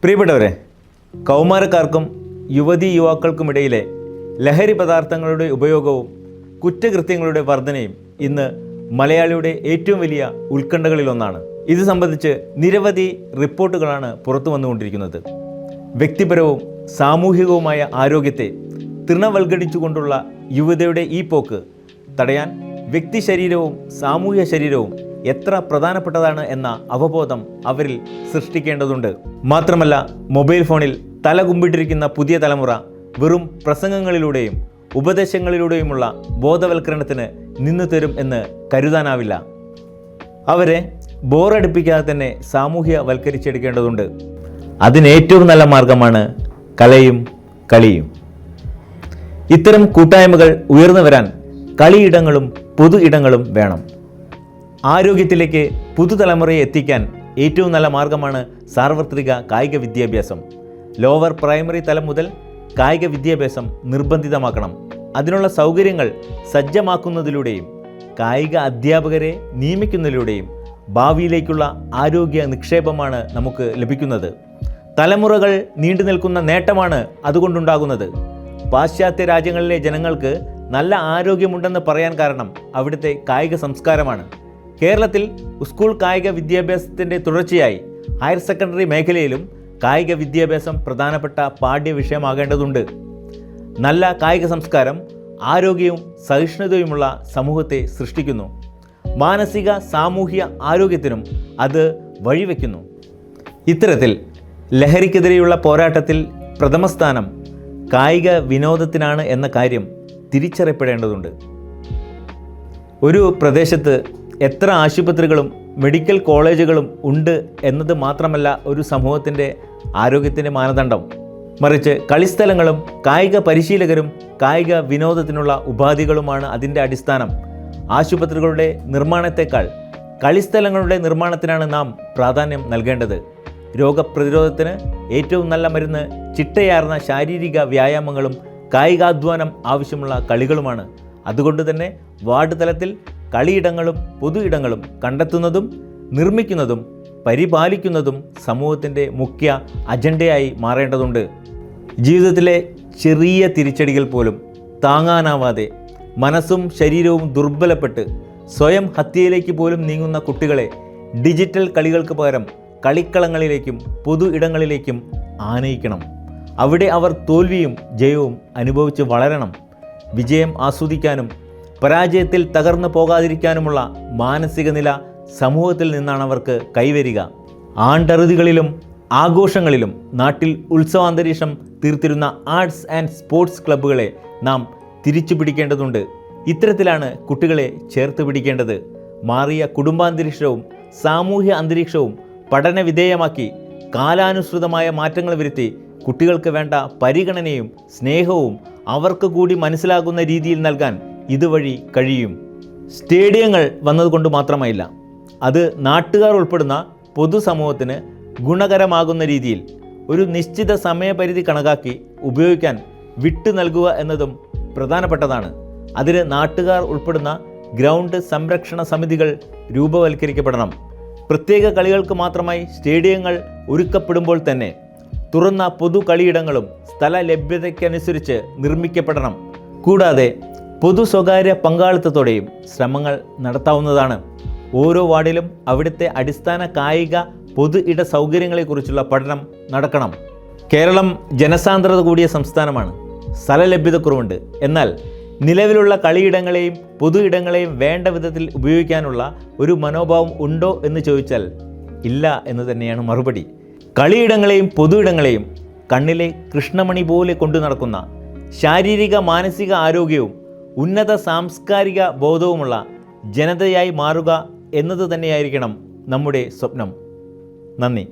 പ്രിയപ്പെട്ടവരെ, കൗമാരക്കാർക്കും യുവതീ യുവാക്കൾക്കുമിടയിലെ ലഹരി പദാർത്ഥങ്ങളുടെ ഉപയോഗവും കുറ്റകൃത്യങ്ങളുടെ വർധനയും ഇന്ന് മലയാളിയുടെ ഏറ്റവും വലിയ ഉത്കണ്ഠകളിലൊന്നാണ്. ഇത് സംബന്ധിച്ച് നിരവധി റിപ്പോർട്ടുകളാണ് പുറത്തു വന്നുകൊണ്ടിരിക്കുന്നത്. വ്യക്തിപരവും സാമൂഹികവുമായ ആരോഗ്യത്തെ തൃണവൽക്കരിച്ചുകൊണ്ടുള്ള യുവതയുടെ ഈ പോക്ക് തടയാൻ വ്യക്തി ശരീരവും സാമൂഹ്യ ശരീരവും എത്ര പ്രധാനപ്പെട്ടതാണ് എന്ന അവബോധം അവരിൽ സൃഷ്ടിക്കേണ്ടതുണ്ട്. മാത്രമല്ല, മൊബൈൽ ഫോണിൽ തലകുമ്പിട്ടിരിക്കുന്ന പുതിയ തലമുറ വെറും പ്രസംഗങ്ങളിലൂടെയും ഉപദേശങ്ങളിലൂടെയുമുള്ള ബോധവൽക്കരണത്തിന് നിന്നു തരും എന്ന് കരുതാനാവില്ല. അവരെ ബോറടിപ്പിക്കാതെ തന്നെ സാമൂഹ്യവൽക്കരിച്ചെടുക്കേണ്ടതുണ്ട്. അതിനേറ്റവും നല്ല മാർഗമാണ് കലയും കളിയും. ഇത്തരം കൂട്ടായ്മകൾ ഉയർന്നു വരാൻ കളിയിടങ്ങളും പൊതു ഇടങ്ങളും വേണം. ആരോഗ്യത്തിലേക്ക് പുതുതലമുറയെ എത്തിക്കാൻ ഏറ്റവും നല്ല മാർഗമാണ് സാർവത്രിക കായിക വിദ്യാഭ്യാസം. ലോവർ പ്രൈമറി തലം മുതൽ കായിക വിദ്യാഭ്യാസം നിർബന്ധിതമാക്കണം. അതിനുള്ള സൗകര്യങ്ങൾ സജ്ജമാക്കുന്നതിലൂടെയും കായിക അധ്യാപകരെ നിയമിക്കുന്നതിലൂടെയും ഭാവിയിലേക്കുള്ള ആരോഗ്യ നിക്ഷേപമാണ് നമുക്ക് ലഭിക്കുന്നത്. തലമുറകൾ നീണ്ടു നിൽക്കുന്ന നേട്ടമാണ് അതുകൊണ്ടുണ്ടാകുന്നത്. പാശ്ചാത്യ രാജ്യങ്ങളിലെ ജനങ്ങൾക്ക് നല്ല ആരോഗ്യമുണ്ടെന്ന് പറയാൻ കാരണം അവിടുത്തെ കായിക സംസ്കാരമാണ്. കേരളത്തിൽ സ്കൂൾ കായിക വിദ്യാഭ്യാസത്തിൻ്റെ തുടർച്ചയായി ഹയർ സെക്കൻഡറി മേഖലയിലും കായിക വിദ്യാഭ്യാസം പ്രധാനപ്പെട്ട പാഠ്യ വിഷയമാകേണ്ടതുണ്ട്. നല്ല കായിക സംസ്കാരം ആരോഗ്യവും സഹിഷ്ണുതയുമുള്ള സമൂഹത്തെ സൃഷ്ടിക്കുന്നു. മാനസിക സാമൂഹ്യ ആരോഗ്യത്തിനും അത് വഴിവെക്കുന്നു. ഇത്തരത്തിൽ ലഹരിക്കെതിരെയുള്ള പോരാട്ടത്തിൽ പ്രഥമസ്ഥാനം കായിക വിനോദത്തിനാണ് എന്ന കാര്യം തിരിച്ചറിയപ്പെടേണ്ടതുണ്ട്. ഒരു പ്രദേശത്ത് എത്ര ആശുപത്രികളും മെഡിക്കൽ കോളേജുകളും ഉണ്ട് എന്നത് മാത്രമല്ല ഒരു സമൂഹത്തിൻ്റെ ആരോഗ്യത്തിൻ്റെ മാനദണ്ഡം. മറിച്ച് കളിസ്ഥലങ്ങളും കായിക പരിശീലകരും കായിക വിനോദത്തിനുള്ള ഉപാധികളുമാണ് അതിൻ്റെ അടിസ്ഥാനം. ആശുപത്രികളുടെ നിർമ്മാണത്തെക്കാൾ കളിസ്ഥലങ്ങളുടെ നിർമ്മാണത്തിനാണ് നാം പ്രാധാന്യം നൽകേണ്ടത്. രോഗപ്രതിരോധത്തിന് ഏറ്റവും നല്ല മരുന്ന് ചിട്ടയാർന്ന ശാരീരിക വ്യായാമങ്ങളും കായികാധ്വാനം ആവശ്യമുള്ള കളികളുമാണ്. അതുകൊണ്ട് തന്നെ വാർഡ് തലത്തിൽ കളിയിടങ്ങളും പൊതു ഇടങ്ങളും കണ്ടെത്തുന്നതും നിർമ്മിക്കുന്നതും പരിപാലിക്കുന്നതും സമൂഹത്തിൻ്റെ മുഖ്യ അജണ്ടയായി മാറേണ്ടതുണ്ട്. ജീവിതത്തിലെ ചെറിയ തിരിച്ചടികൾ പോലും താങ്ങാനാവാതെ മനസ്സും ശരീരവും ദുർബലപ്പെട്ട് സ്വയം ഹത്യയിലേക്ക് പോലും നീങ്ങുന്ന കുട്ടികളെ ഡിജിറ്റൽ കളികൾക്ക് പകരം കളിക്കളങ്ങളിലേക്കും പൊതു ഇടങ്ങളിലേക്കും ആനയിക്കണം. അവിടെ അവർ തോൽവിയും ജയവും അനുഭവിച്ച് വളരണം. വിജയം ആസ്വദിക്കാനും പരാജയത്തിൽ തകർന്നു പോകാതിരിക്കാനുമുള്ള മാനസിക നില സമൂഹത്തിൽ നിന്നാണ് അവർക്ക് കൈവരിക. ആണ്ടറുതികളിലും ആഘോഷങ്ങളിലും നാട്ടിൽ ഉത്സവാന്തരീക്ഷം തീർത്തിരുന്ന ആർട്സ് ആൻഡ് സ്പോർട്സ് ക്ലബ്ബുകളെ നാം തിരിച്ചു പിടിക്കേണ്ടതുണ്ട്. ഇത്തരത്തിലാണ് കുട്ടികളെ ചേർത്ത് പിടിക്കേണ്ടത്. മാറിയ കുടുംബാന്തരീക്ഷവും സാമൂഹ്യ അന്തരീക്ഷവും പഠന വിധേയമാക്കി കാലാനുസൃതമായ മാറ്റങ്ങൾ വരുത്തി കുട്ടികൾക്ക് വേണ്ട പരിഗണനയും സ്നേഹവും അവർക്ക് കൂടി മനസ്സിലാകുന്ന രീതിയിൽ നൽകാൻ ഇതുവഴി കഴിയും. സ്റ്റേഡിയങ്ങൾ വന്നതുകൊണ്ട് മാത്രമായില്ല, അത് നാട്ടുകാർ ഉൾപ്പെടുന്ന പൊതുസമൂഹത്തിന് ഗുണകരമാകുന്ന രീതിയിൽ ഒരു നിശ്ചിത സമയപരിധി കണക്കാക്കി ഉപയോഗിക്കാൻ വിട്ടു നൽകുക എന്നതും പ്രധാനപ്പെട്ടതാണ്. അതിന് നാട്ടുകാർ ഉൾപ്പെടുന്ന ഗ്രൗണ്ട് സംരക്ഷണ സമിതികൾ രൂപവൽക്കരിക്കപ്പെടണം. പ്രത്യേക കളികൾക്ക് മാത്രമായി സ്റ്റേഡിയങ്ങൾ ഒരുക്കപ്പെടുമ്പോൾ തന്നെ തുറന്ന പൊതു കളിയിടങ്ങളും സ്ഥല ലഭ്യതയ്ക്കനുസരിച്ച് നിർമ്മിക്കപ്പെടണം. കൂടാതെ പൊതു സ്വകാര്യ പങ്കാളിത്തത്തോടെയും ശ്രമങ്ങൾ നടത്താവുന്നതാണ്. ഓരോ വാർഡിലും അവിടുത്തെ അടിസ്ഥാന കായിക പൊതു ഇട സൗകര്യങ്ങളെക്കുറിച്ചുള്ള പഠനം നടക്കണം. കേരളം ജനസാന്ദ്രത കൂടിയ സംസ്ഥാനമാണ്. സ്ഥലലഭ്യതക്കുറവുണ്ട്. എന്നാൽ നിലവിലുള്ള കളിയിടങ്ങളെയും പൊതു ഇടങ്ങളെയും വേണ്ട വിധത്തിൽ ഉപയോഗിക്കാനുള്ള ഒരു മനോഭാവം ഉണ്ടോ എന്ന് ചോദിച്ചാൽ ഇല്ല എന്ന് തന്നെയാണ് മറുപടി. കളിയിടങ്ങളെയും പൊതു ഇടങ്ങളെയും കണ്ണിലെ കൃഷ്ണമണി പോലെ കൊണ്ടു നടക്കുന്ന ശാരീരിക മാനസിക ആരോഗ്യവും ഉന്നത സാംസ്കാരിക ബോധവുമുള്ള ജനതയായി മാറുക എന്നത് തന്നെയായിരിക്കണം നമ്മുടെ സ്വപ്നം. നന്ദി.